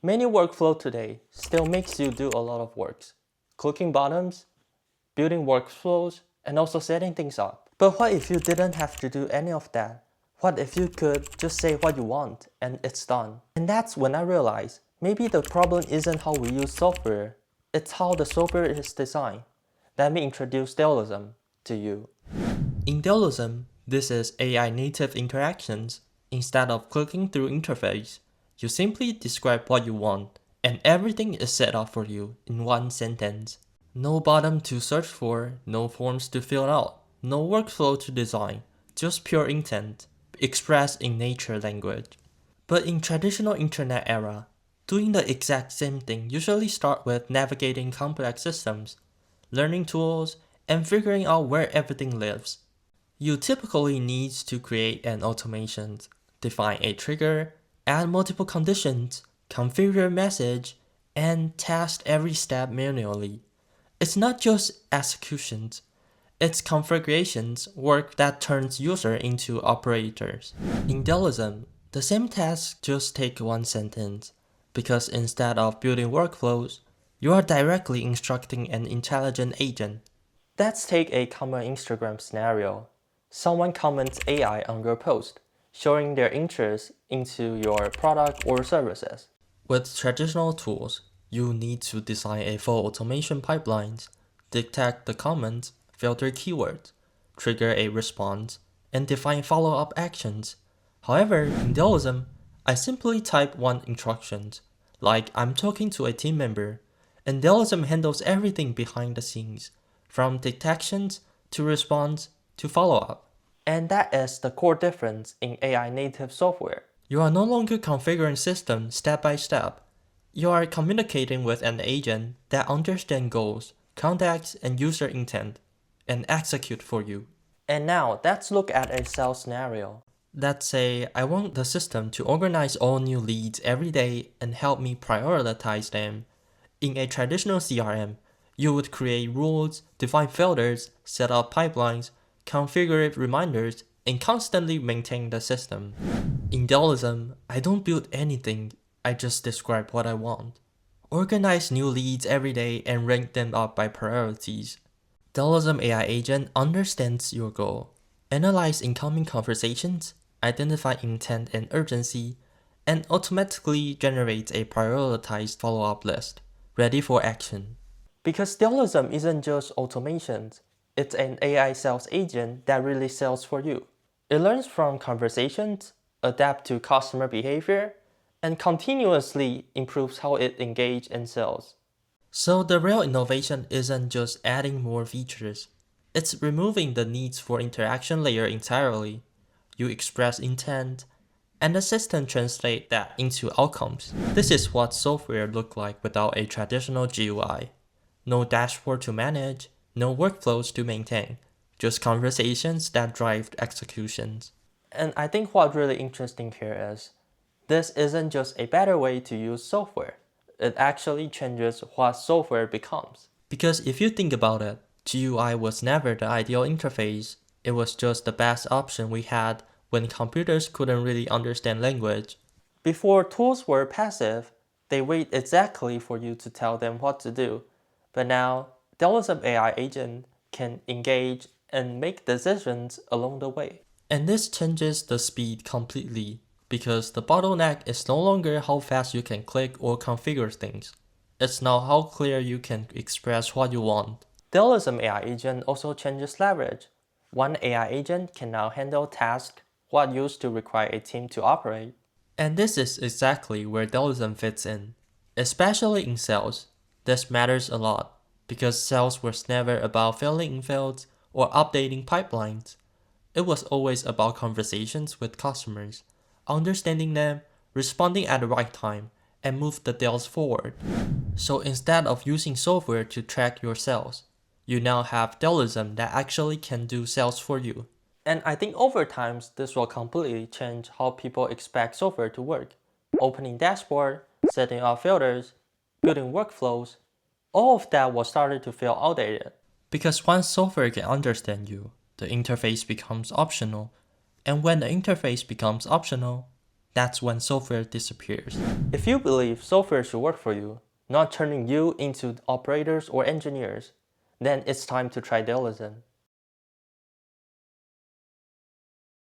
Many workflow today still makes you do a lot of works. Clicking buttons, building workflows, and also setting things up. But what if you didn't have to do any of that? What if you could just say what you want and it's done? And that's when I realized maybe the problem isn't how we use software, it's how the software is designed. Let me introduce Dealism to you. In Dealism, this is AI native interactions. Instead of clicking through interface, you simply describe what you want and everything is set up for you in one sentence. No button to search for, no forms to fill out, no workflow to design, just pure intent, expressed in nature language. But in traditional internet era, doing the exact same thing usually starts with navigating complex systems, learning tools, and figuring out where everything lives. You typically need to create an automation, define a trigger, add multiple conditions, configure a message, and test every step manually. It's not just executions, it's configurations work that turns users into operators. In Dealism, the same task just take one sentence, because instead of building workflows, you are directly instructing an intelligent agent. Let's take a common Instagram scenario. Someone comments AI on your post, showing their interest into your product or services. With traditional tools, you need to design a full automation pipelines, detect the comments, filter keywords, trigger a response, and define follow-up actions. However, in Dealism, I simply type one instruction, like I'm talking to a team member, and Dealism handles everything behind the scenes, from detections to response to follow-up. And that is the core difference in AI native software. You are no longer configuring systems step by step. You are communicating with an agent that understands goals, contexts, and user intent, and execute for you. And now let's look at a sales scenario. Let's say I want the system to organize all new leads every day and help me prioritize them. In a traditional CRM, you would create rules, define filters, set up pipelines, configure reminders, and constantly maintain the system. In Dealism, I don't build anything, I just describe what I want. Organize new leads every day and rank them up by priorities. Dealism AI agent understands your goal, analyze incoming conversations, identify intent and urgency, and automatically generates a prioritized follow-up list, ready for action. Because Dealism isn't just automations, it's an AI sales agent that really sells for you. It learns from conversations, adapts to customer behavior, and continuously improves how it engages and sells. So the real innovation isn't just adding more features, it's removing the needs for interaction layer entirely. You express intent, and the system translates that into outcomes. This is what software looks like without a traditional GUI. No dashboard to manage, no workflows to maintain, just conversations that drive executions. And I think what's really interesting here is, this isn't just a better way to use software. It actually changes what software becomes. Because if you think about it, GUI was never the ideal interface. It was just the best option we had when computers couldn't really understand language. Before tools were passive, they wait exactly for you to tell them what to do. But now, Dealism AI agent can engage and make decisions along the way. And this changes the speed completely, because the bottleneck is no longer how fast you can click or configure things. It's now how clear you can express what you want. Dealism AI agent also changes leverage. One AI agent can now handle tasks what used to require a team to operate. And this is exactly where Dealism fits in. Especially in sales, this matters a lot, because sales was never about filling in fields or updating pipelines. It was always about conversations with customers, understanding them, responding at the right time, and move the deals forward. So instead of using software to track your sales, you now have Dealism that actually can do sales for you. And I think over time, this will completely change how people expect software to work. Opening dashboard, setting up filters, building workflows, all of that was started to feel outdated. Because once software can understand you, the interface becomes optional. And when the interface becomes optional, that's when software disappears. If you believe software should work for you, not turning you into operators or engineers, then it's time to try Dealism.